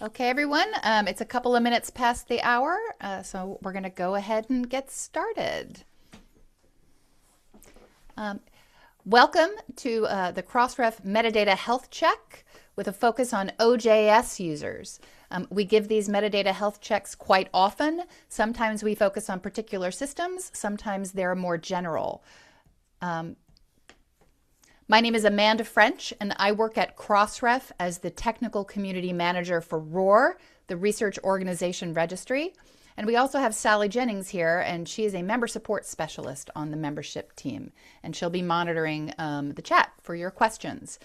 Okay, everyone, it's a couple of minutes past the hour, so we're going to go ahead and get started. Welcome to the Crossref Metadata Health Check with a focus on OJS users. We give these metadata health checks quite often. Sometimes we focus on particular systems, sometimes they're more general. My name is Amanda French, and I work at Crossref as the Technical Community Manager for ROAR, the Research Organization Registry. And we also have Sally Jennings here, and she is a member support specialist on the membership team. And she'll be monitoring the chat for your questions.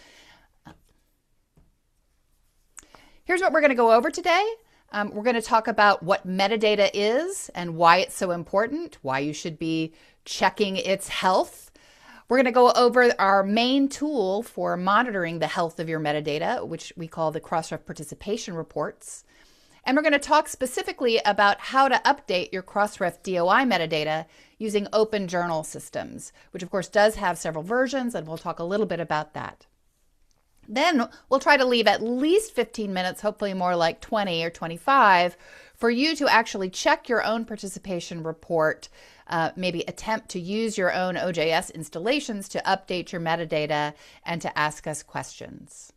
Here's what we're going to go over today. We're going to talk about what metadata is and why it's so important, why you should be checking its health. We're going to go over our main tool for monitoring the health of your metadata, which we call the Crossref Participation Reports. And we're going to talk specifically about how to update your Crossref DOI metadata using open journal systems, which of course does have several versions, and we'll talk a little bit about that. Then we'll try to leave at least 15 minutes, hopefully more like 20 or 25, for you to actually check your own participation report, maybe attempt to use your own OJS installations to update your metadata and to ask us questions.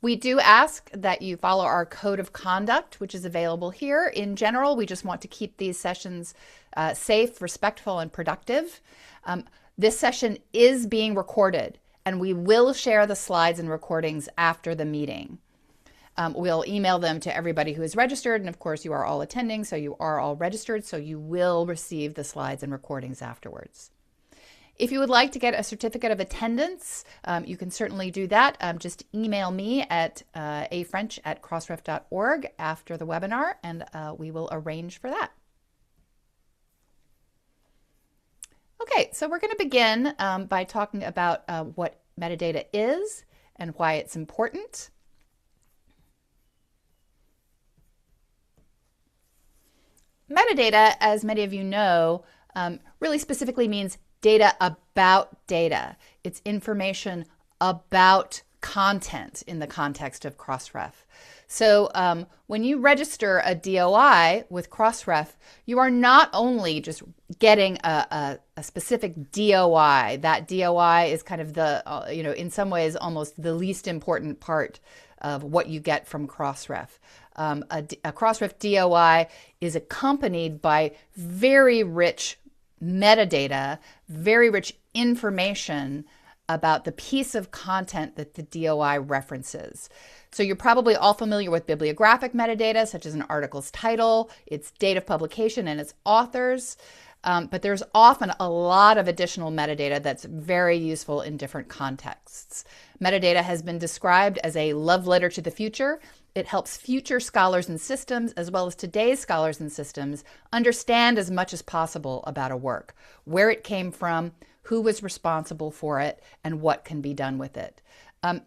We do ask that you follow our code of conduct, which is available here. In general, we just want to keep these sessions safe, respectful, and productive. This session is being recorded, and we will share the slides and recordings after the meeting. We'll email them to everybody who is registered, and of course you are all attending, so you are all registered, so you will receive the slides and recordings afterwards. If you would like to get a certificate of attendance, you can certainly do that. Just email me at afrench@crossref.org after the webinar, and we will arrange for that. Okay, so we're going to begin by talking about what metadata is and why it's important. Metadata, as many of you know, really specifically means data about data. It's information about content in the context of Crossref. So when you register a DOI with Crossref, you are not only just getting a specific DOI. That DOI is kind of the, in some ways almost the least important part of what you get from Crossref. A Crossref DOI is accompanied by very rich metadata, very rich information about the piece of content that the DOI references. So you're probably all familiar with bibliographic metadata, such as an article's title, its date of publication, and its authors. But there's often a lot of additional metadata that's very useful in different contexts. Metadata has been described as a love letter to the future. It helps future scholars and systems, as well as today's scholars and systems, understand as much as possible about a work, where it came from, who was responsible for it, and what can be done with it.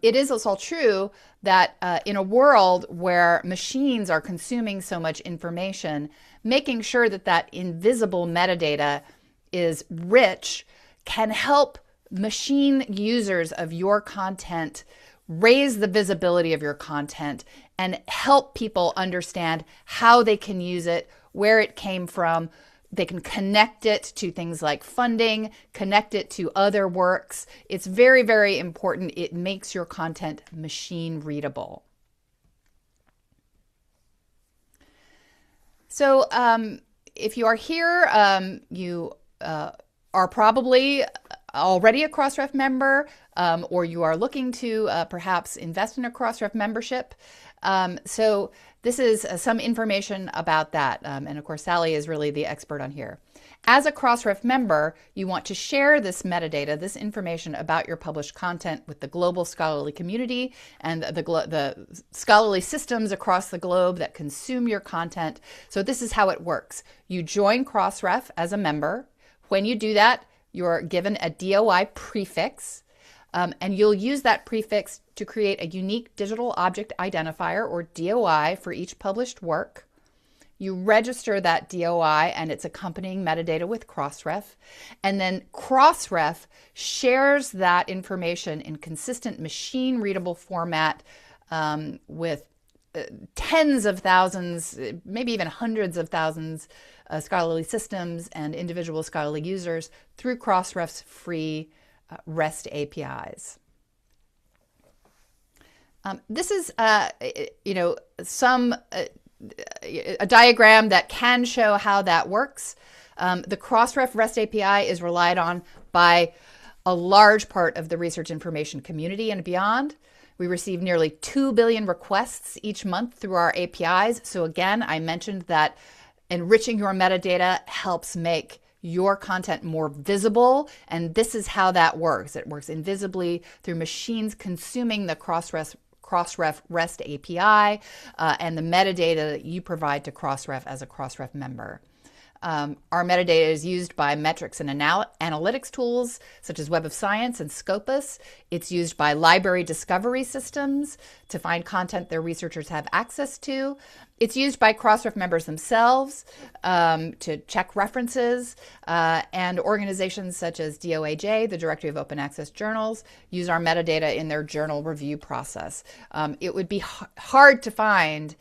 It is also true that in a world where machines are consuming so much information, making sure that that invisible metadata is rich can help machine users of your content raise the visibility of your content and help people understand how they can use it, where it came from. They can connect it to things like funding, connect it to other works. It's very, very important. It makes your content machine readable. So if you are here, you are probably already a Crossref member, or you are looking to perhaps invest in a Crossref membership. So this is some information about that. And of course, Sally is really the expert on here. As a Crossref member, you want to share this metadata, this information about your published content with the global scholarly community and the scholarly systems across the globe that consume your content. So this is how it works. You join Crossref as a member. When you do that, you're given a DOI prefix. And you'll use that prefix to create a unique digital object identifier, or DOI, for each published work. You register that DOI and its accompanying metadata with Crossref, and then Crossref shares that information in consistent machine-readable format with tens of thousands, maybe even hundreds of thousands scholarly systems and individual scholarly users through Crossref's free REST APIs. This is, a diagram that can show how that works. The Crossref REST API is relied on by a large part of the research information community and beyond. We receive nearly 2 billion requests each month through our APIs. So again, I mentioned that enriching your metadata helps make your content more visible, and this is how that works. It works invisibly through machines consuming the Crossref REST API and the metadata that you provide to Crossref as a Crossref member. Our metadata is used by metrics and analytics tools such as Web of Science and Scopus. It's used by library discovery systems to find content their researchers have access to. It's used by Crossref members themselves to check references, and organizations such as DOAJ, the Directory of Open Access Journals, use our metadata in their journal review process. It would be hard to find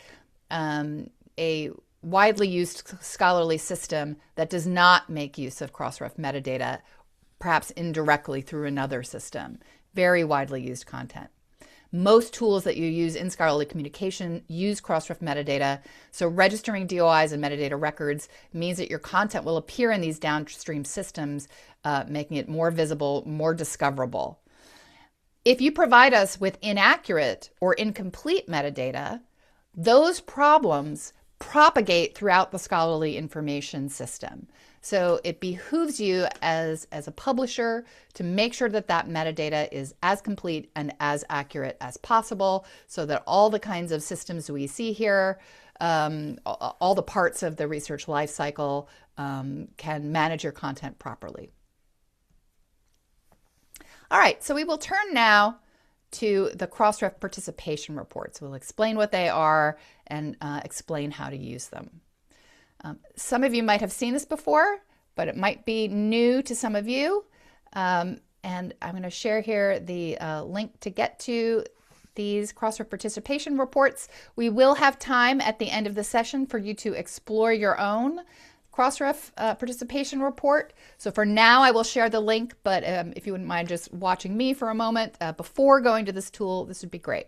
a widely used scholarly system that does not make use of Crossref metadata, perhaps indirectly through another system. Very widely used content. Most tools that you use in scholarly communication use Crossref metadata, so registering DOIs and metadata records means that your content will appear in these downstream systems, making it more visible, more discoverable. If you provide us with inaccurate or incomplete metadata, those problems propagate throughout the scholarly information system. So it behooves you as a publisher to make sure that that metadata is as complete and as accurate as possible so that all the kinds of systems we see here, all the parts of the research lifecycle can manage your content properly. All right, so we will turn now to the Crossref Participation Reports. We'll explain what they are and explain how to use them. Some of you might have seen this before, but it might be new to some of you. And I'm going to share here the link to get to these Crossref Participation Reports. We will have time at the end of the session for you to explore your own Crossref Participation Report. So for now, I will share the link, but if you wouldn't mind just watching me for a moment before going to this tool, this would be great.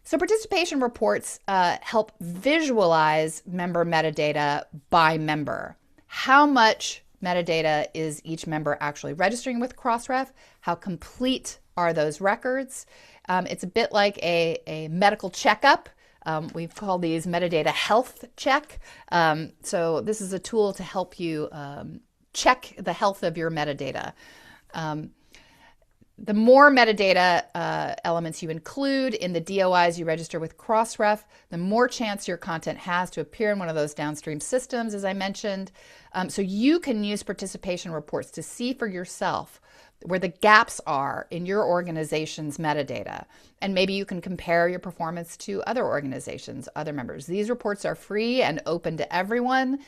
So participation reports help visualize member metadata by member. How much metadata is each member actually registering with Crossref? How complete are those records? It's a bit like a medical checkup. We've called these Metadata Health Check. So this is a tool to help you check the health of your metadata. The more metadata elements you include in the DOIs you register with Crossref, the more chance your content has to appear in one of those downstream systems, as I mentioned. So you can use participation reports to see for yourself where the gaps are in your organization's metadata. And maybe you can compare your performance to other organizations, other members. These reports are free and open to everyone.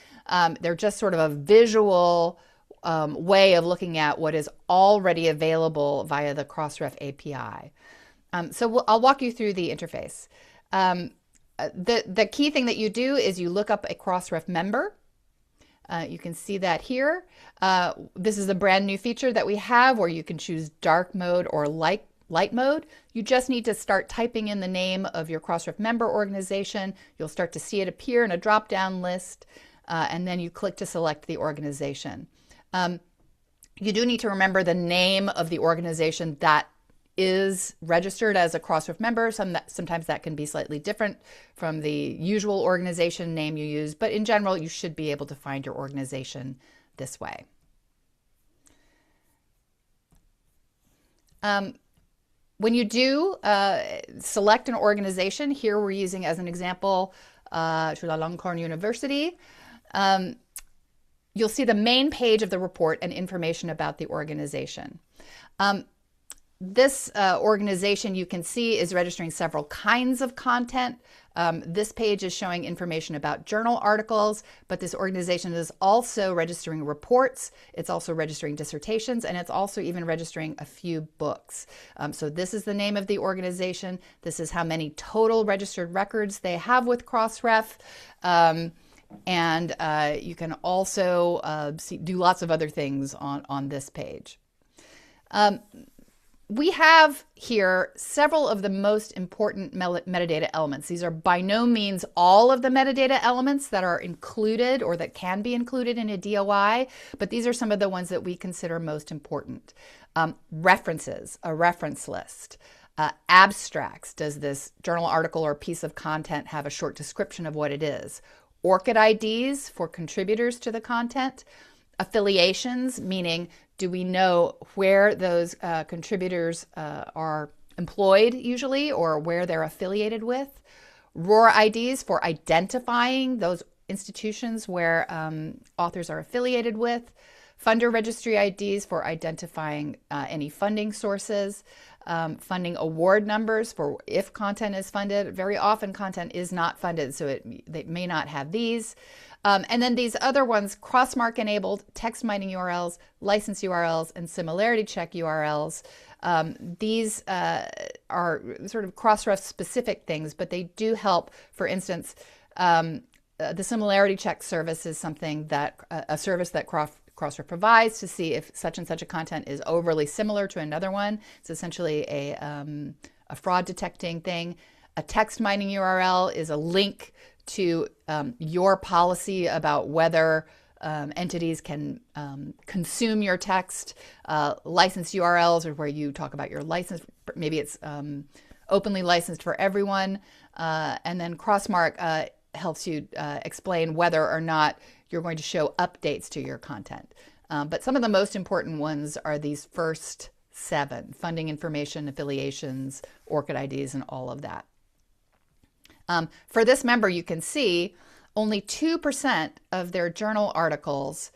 They're just sort of a visual way of looking at what is already available via the Crossref API. So I'll walk you through the interface. The key thing that you do is you look up a Crossref member. You can see that here. This is a brand new feature that we have where you can choose dark mode or light mode. You just need to start typing in the name of your Crossref member organization. You'll start to see it appear in a drop-down list, and then you click to select the organization. You do need to remember the name of the organization that is registered as a Crossref member. Sometimes that can be slightly different from the usual organization name you use, but in general, you should be able to find your organization this way. When you do select an organization, here we're using as an example Chulalongkorn University, you'll see the main page of the report and information about the organization. This organization, you can see, is registering several kinds of content This page is showing information about journal articles, but this organization is also registering reports. It's also registering dissertations, and it's also even registering a few books. So this is the name of the organization. This is how many total registered records they have with Crossref. And you can also do lots of other things on this page. We have here several of the most important metadata elements. These are by no means all of the metadata elements that are included or that can be included in a DOI, but these are some of the ones that we consider most important. References, a reference list. Abstracts, does this journal article or piece of content have a short description of what it is? ORCID IDs for contributors to the content. Affiliations, meaning do we know where those contributors are employed usually, or where they're affiliated with. ROR IDs for identifying those institutions where authors are affiliated with. Funder registry IDs for identifying any funding sources. Funding award numbers for if content is funded. Very often content is not funded, so they may not have these. And then these other ones, crossmark enabled, text mining URLs, license URLs, and similarity check URLs. These are sort of Crossref specific things, but they do help. For instance, the similarity check service is something that a service that Crossref provides to see if such and such a content is overly similar to another one. It's essentially a fraud detecting thing. A text mining URL is a link to your policy about whether entities can consume your text. License URLs are where you talk about your license. Maybe it's openly licensed for everyone. And then Crossmark helps you explain whether or not you're going to show updates to your content. But some of the most important ones are these first 7: funding information, affiliations, ORCID IDs, and all of that. For this member, you can see only 2% of their journal articles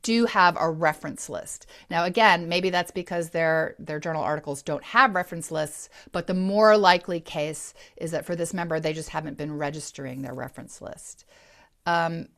do have a reference list. Now, again, maybe that's because their journal articles don't have reference lists, but the more likely case is that for this member, they just haven't been registering their reference list. The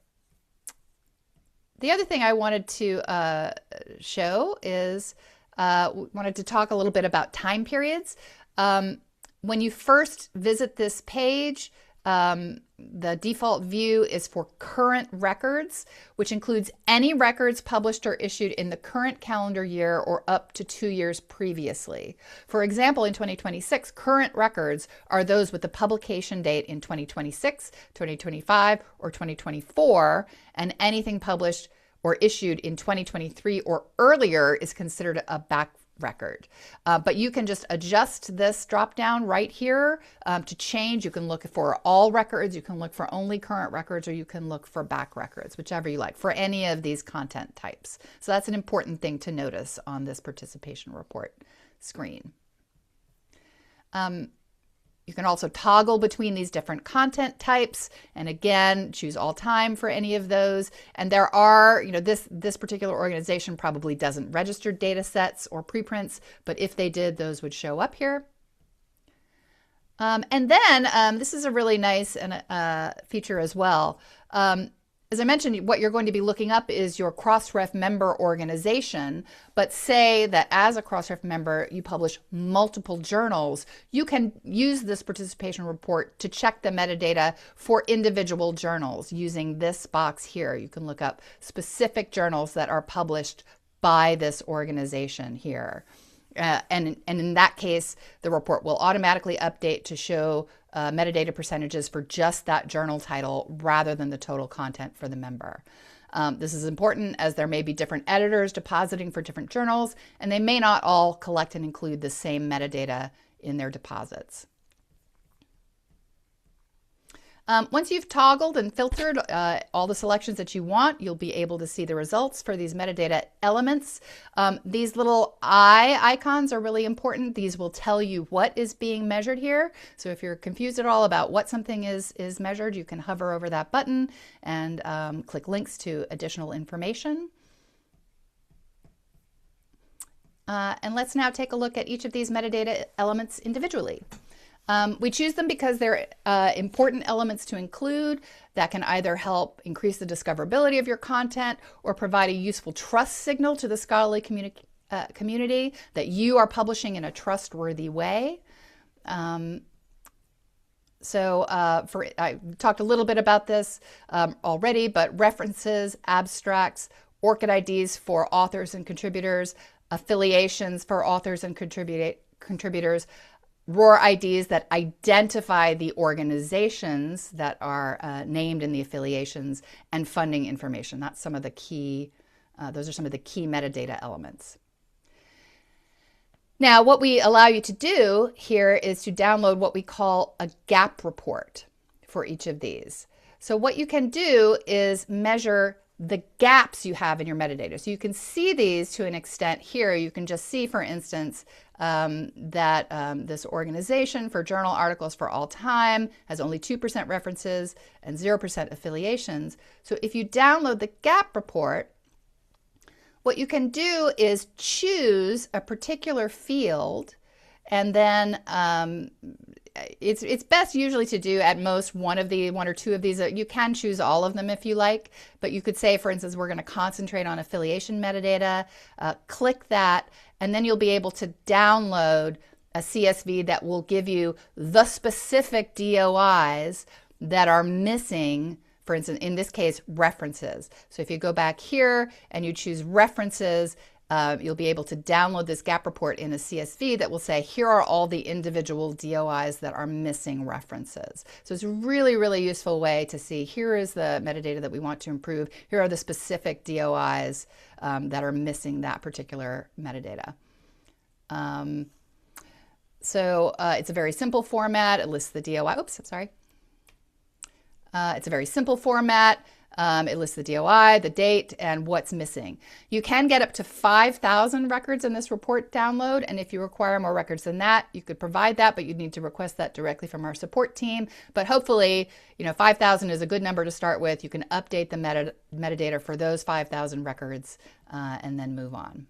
other thing I wanted to show is wanted to talk a little bit about time periods. When you first visit this page, the default view is for current records, which includes any records published or issued in the current calendar year or up to 2 years previously. For example, in 2026, current records are those with the publication date in 2026, 2025, or 2024, and anything published or issued in 2023 or earlier is considered a back record. But you can just adjust this drop down right here to change. You can look for all records, you can look for only current records, or you can look for back records, whichever you like, for any of these content types. So that's an important thing to notice on this participation report screen. You can also toggle between these different content types, and again, choose all time for any of those. And there are, this particular organization probably doesn't register data sets or preprints, but if they did, those would show up here. And then this is a really nice feature as well. As I mentioned, what you're going to be looking up is your Crossref member organization, but say that as a Crossref member, you publish multiple journals, you can use this participation report to check the metadata for individual journals using this box here. You can look up specific journals that are published by this organization here. And in that case, the report will automatically update to show metadata percentages for just that journal title rather than the total content for the member. This is important as there may be different editors depositing for different journals, and they may not all collect and include the same metadata in their deposits. Once you've toggled and filtered all the selections that you want, you'll be able to see the results for these metadata elements. These little eye icons are really important. These will tell you what is being measured here. So if you're confused at all about what something is measured, you can hover over that button and click links to additional information. And let's now take a look at each of these metadata elements individually. We choose them because they're important elements to include that can either help increase the discoverability of your content or provide a useful trust signal to the scholarly community that you are publishing in a trustworthy way. I talked a little bit about this already, but references, abstracts, ORCID IDs for authors and contributors, affiliations for authors and contributors, ROR IDs that identify the organizations that are named in the affiliations, and funding information. That's some of the key, those are some of the key metadata elements. Now, what we allow you to do here is to download what we call a gap report for each of these. So what you can do is measure the gaps you have in your metadata. So you can see these to an extent here. You can just see, for instance, that this organization for journal articles for all time has only 2% references and 0% affiliations. So if you download the gap report, what you can do is choose a particular field, and then it's best usually to do at most one or two of these. You can choose all of them if you like, but you could say, for instance, we're going to concentrate on affiliation metadata. Click that, and then you'll be able to download a CSV that will give you the specific DOIs that are missing. For instance, in this case, references. So if you go back here and you choose references, you'll be able to download this gap report in a CSV that will say, here are all the individual DOIs that are missing references. So it's a really, really useful way to see, here is the metadata that we want to improve. Here are the specific DOIs that are missing that particular metadata. It's a very simple format. It lists the DOI. Oops, I'm sorry. It's a very simple format. It lists the DOI, the date, and what's missing. You can get up to 5,000 records in this report download, and if you require more records than that, you could provide that, but you'd need to request that directly from our support team. But hopefully, 5,000 is a good number to start with. You can update the metadata for those 5,000 records and then move on.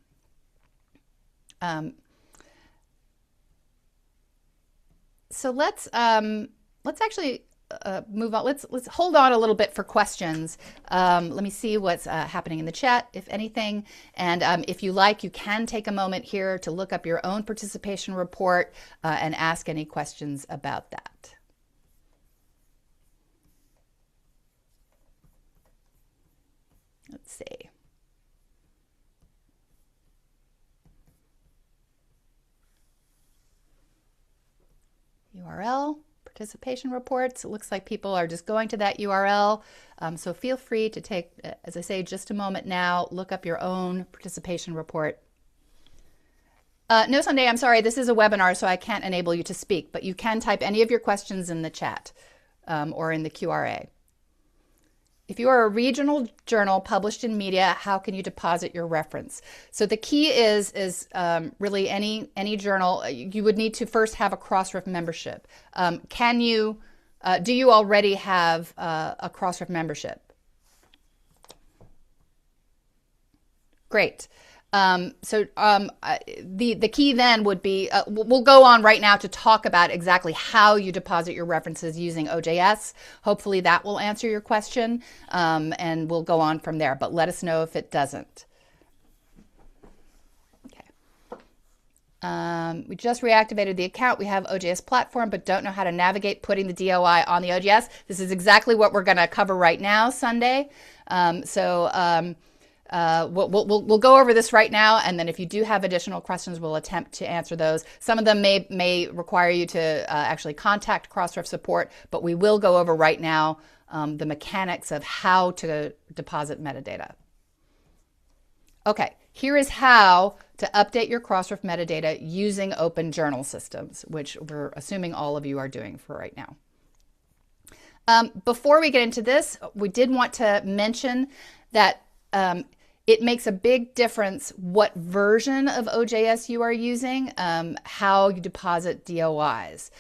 So let's actually move on. Let's hold on a little bit for questions. Let me see what's happening in the chat, if anything. And if you like, you can take a moment here to look up your own participation report and ask any questions about that. Let's see. URL. Participation reports. It looks like people are just going to that URL. So feel free to take, as I say, just a moment now, look up your own participation report. No, Sunday, I'm sorry, this is a webinar, so I can't enable you to speak, but you can type any of your questions in the chat or in the QRA. If you are a regional journal published in media, how can you deposit your reference? So the key is really any journal, you would need to first have a Crossref membership. Do you already have a Crossref membership? Great. The key then would be, we'll go on right now to talk about exactly how you deposit your references using OJS. Hopefully that will answer your question, and we'll go on from there, but let us know if it doesn't. Okay. We just reactivated the account. We have OJS platform, but don't know how to navigate putting the DOI on the OJS. This is exactly what we're going to cover right now, Sunday. We'll go over this right now, and then if you do have additional questions, we'll attempt to answer those. Some of them may require you to actually contact Crossref support, but we will go over right now the mechanics of how to deposit metadata. Okay, here is how to update your Crossref metadata using open journal systems, which we're assuming all of you are doing for right now. Before we get into this, we did want to mention that it makes a big difference what version of OJS you are using, how you deposit DOIs.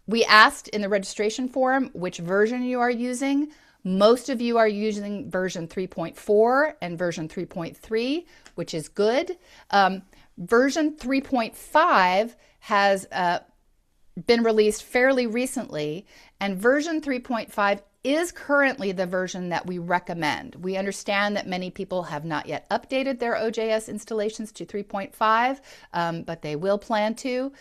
We asked in the registration form which version you are using. Most of you are using version 3.4 and version 3.3, which is good. Version 3.5 has been released fairly recently, and version 3.5 is currently the version that we recommend. We understand that many people have not yet updated their OJS installations to 3.5, but they will plan to.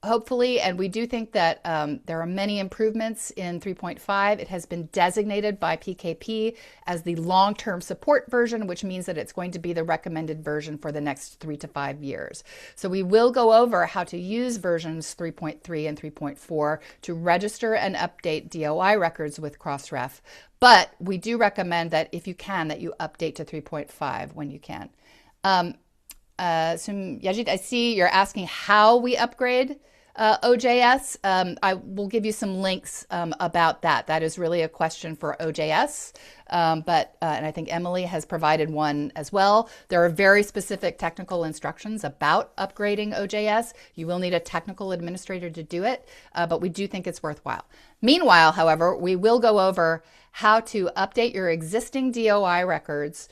Hopefully, and we do think that there are many improvements in 3.5. It has been designated by PKP as the long-term support version, which means that it's going to be the recommended version for the next 3 to 5 years. So we will go over how to use versions 3.3 and 3.4 to register and update DOI records with Crossref. But we do recommend that if you can, that you update to 3.5 when you can. So Yajit, I see you're asking how we upgrade OJS. I will give you some links about that. That is really a question for OJS, and I think Emily has provided one as well. There are very specific technical instructions about upgrading OJS. You will need a technical administrator to do it, but we do think it's worthwhile. Meanwhile, however, we will go over how to update your existing DOI records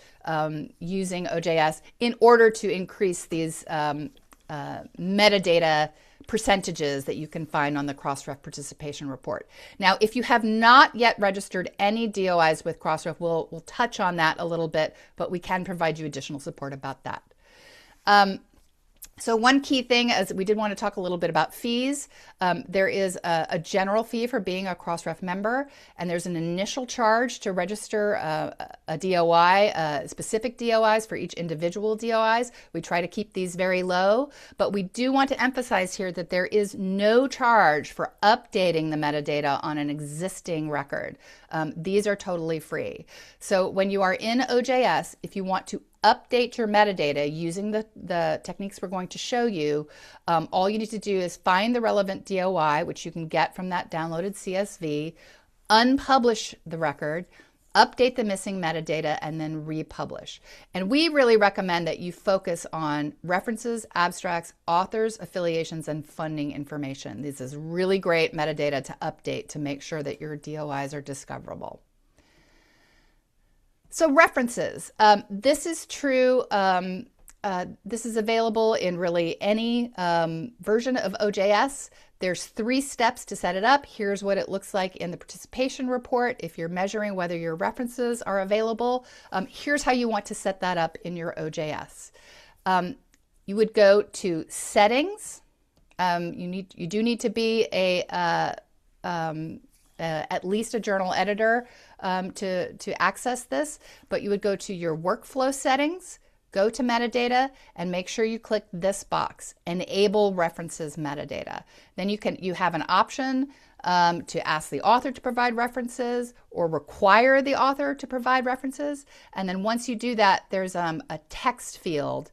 using OJS in order to increase these metadata percentages that you can find on the Crossref Participation Report. Now, if you have not yet registered any DOIs with Crossref, we'll touch on that a little bit, but we can provide you additional support about that. So one key thing is we did want to talk a little bit about fees. There is a general fee for being a Crossref member, and there's an initial charge to register a DOI, specific DOIs for each individual DOIs. We try to keep these very low, but we do want to emphasize here that there is no charge for updating the metadata on an existing record. These are totally free. So when you are in OJS, if you want to update your metadata using the techniques we're going to show you, all you need to do is find the relevant DOI, which you can get from that downloaded CSV, unpublish the record, update the missing metadata, and then republish. And we really recommend that you focus on references, abstracts, authors, affiliations, and funding information. This is really great metadata to update to make sure that your DOIs are discoverable. So references, this is true. This is available in really any version of OJS. There's 3 steps to set it up. Here's what it looks like in the participation report. If you're measuring whether your references are available, here's how you want to set that up in your OJS. You would go to settings. You do need to be at least a journal editor to access this, but you would go to your workflow settings, go to metadata, and make sure you click this box, enable references metadata. Then you have an option to ask the author to provide references or require the author to provide references. And then once you do that, there's a text field,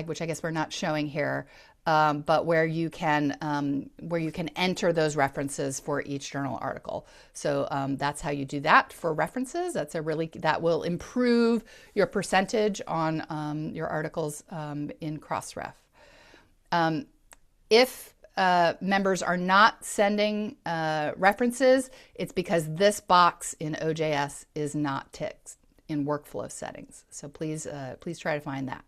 which I guess we're not showing here, but where you can enter those references for each journal article. So that's how you do that for references. That will improve your percentage on your articles in Crossref. If members are not sending references, it's because this box in OJS is not ticked in workflow settings. So please try to find that.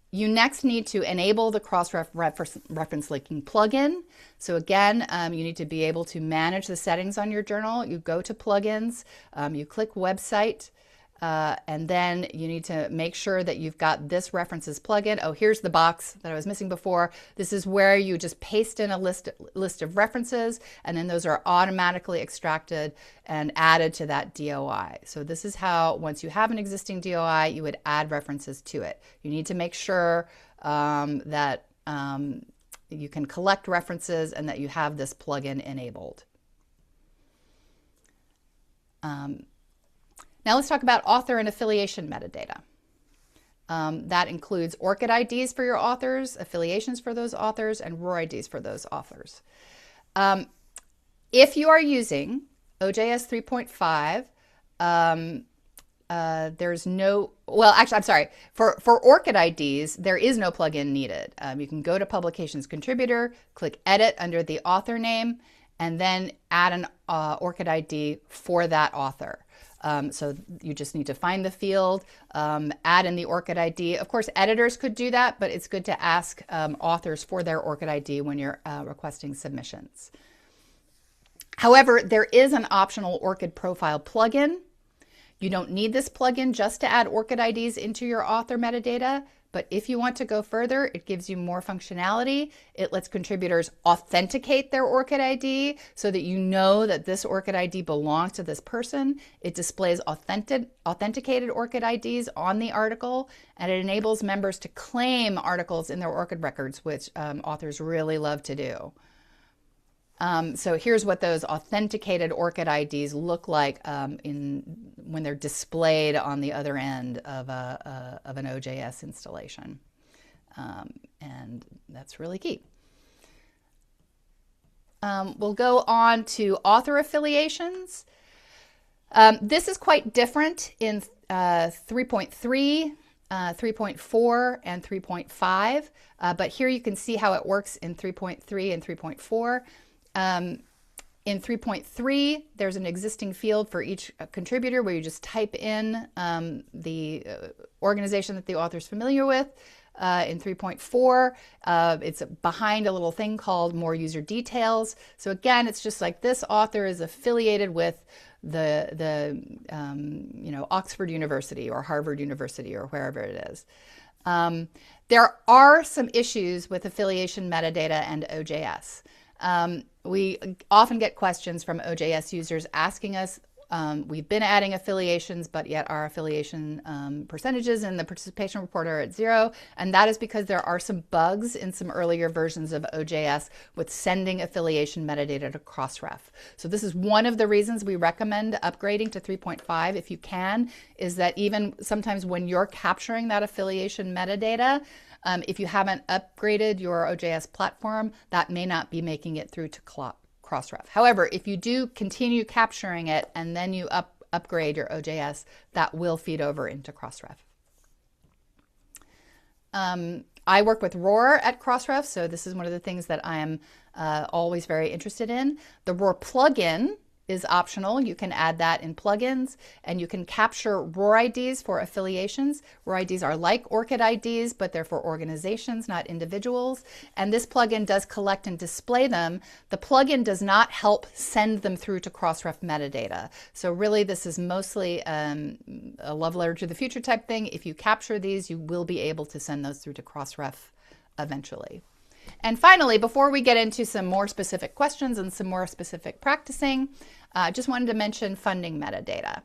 You next need to enable the Crossref reference linking plugin. So again, you need to be able to manage the settings on your journal. You go to plugins, you click website, and then you need to make sure that you've got this references plugin. Oh, here's the box that I was missing before. This is where you just paste in a list of references, and then those are automatically extracted and added to that DOI. So this is how, once you have an existing DOI, you would add references to it. You need to make sure that you can collect references and that you have this plugin enabled. Now let's talk about author and affiliation metadata. That includes ORCID IDs for your authors, affiliations for those authors, and ROR IDs for those authors. If you are using OJS 3.5, there's no, well, actually, I'm sorry, for ORCID IDs, there is no plugin needed. You can go to Publications Contributor, click Edit under the author name, and then add an ORCID ID for that author. So you just need to find the field, add in the ORCID ID. Of course, editors could do that, but it's good to ask authors for their ORCID ID when you're requesting submissions. However, there is an optional ORCID profile plugin. You don't need this plugin just to add ORCID IDs into your author metadata, but if you want to go further, it gives you more functionality. It lets contributors authenticate their ORCID ID so that you know that this ORCID ID belongs to this person. It displays authenticated ORCID IDs on the article, and it enables members to claim articles in their ORCID records, which authors really love to do. So here's what those authenticated ORCID IDs look like when they're displayed on the other end of an OJS installation. And that's really key. We'll go on to author affiliations. This is quite different in 3.3, 3.4, and 3.5, but here you can see how it works in 3.3 and 3.4. In 3.3, there's an existing field for each contributor where you just type in the organization that the author is familiar with. In 3.4, it's behind a little thing called More User Details. So again, it's just like this author is affiliated with the Oxford University or Harvard University or wherever it is. There are some issues with affiliation metadata and OJS. We often get questions from OJS users asking us, we've been adding affiliations, but yet our affiliation percentages in the participation report are at 0. And that is because there are some bugs in some earlier versions of OJS with sending affiliation metadata to Crossref. So this is one of the reasons we recommend upgrading to 3.5 if you can, is that even sometimes when you're capturing that affiliation metadata, if you haven't upgraded your OJS platform, that may not be making it through to Crossref. However, if you do continue capturing it and then you upgrade your OJS, that will feed over into Crossref. I work with ROAR at Crossref, so this is one of the things that I am always very interested in. The ROAR plugin is optional. You can add that in plugins, and you can capture ROAR IDs for affiliations. ROAR IDs are like ORCID IDs, but they're for organizations, not individuals. And this plugin does collect and display them. The plugin does not help send them through to Crossref metadata. So really, this is mostly a love letter to the future type thing. If you capture these, you will be able to send those through to Crossref eventually. And finally, before we get into some more specific questions and some more specific practicing, I just wanted to mention funding metadata.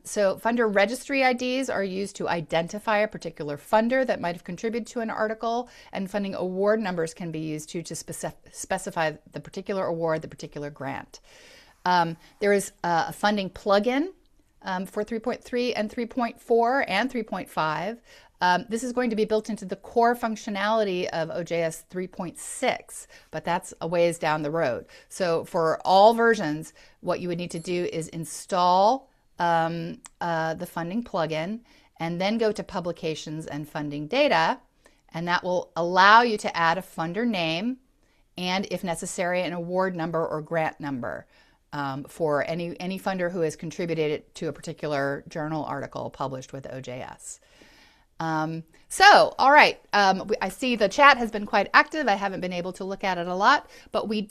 So funder registry IDs are used to identify a particular funder that might have contributed to an article, and funding award numbers can be used to specify the particular award, the particular grant. There is a funding plugin for 3.3 and 3.4 and 3.5. This is going to be built into the core functionality of OJS 3.6, but that's a ways down the road. So for all versions, what you would need to do is install the funding plugin and then go to publications and funding data, and that will allow you to add a funder name and, if necessary, an award number or grant number for any funder who has contributed to a particular journal article published with OJS. All right, I see the chat has been quite active. I haven't been able to look at it a lot, but we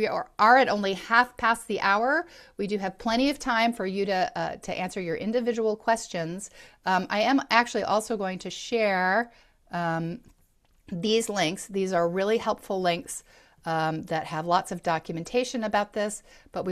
are at only half past the hour. We do have plenty of time for you to answer your individual questions. I am actually also going to share these links. These are really helpful links that have lots of documentation about this, but we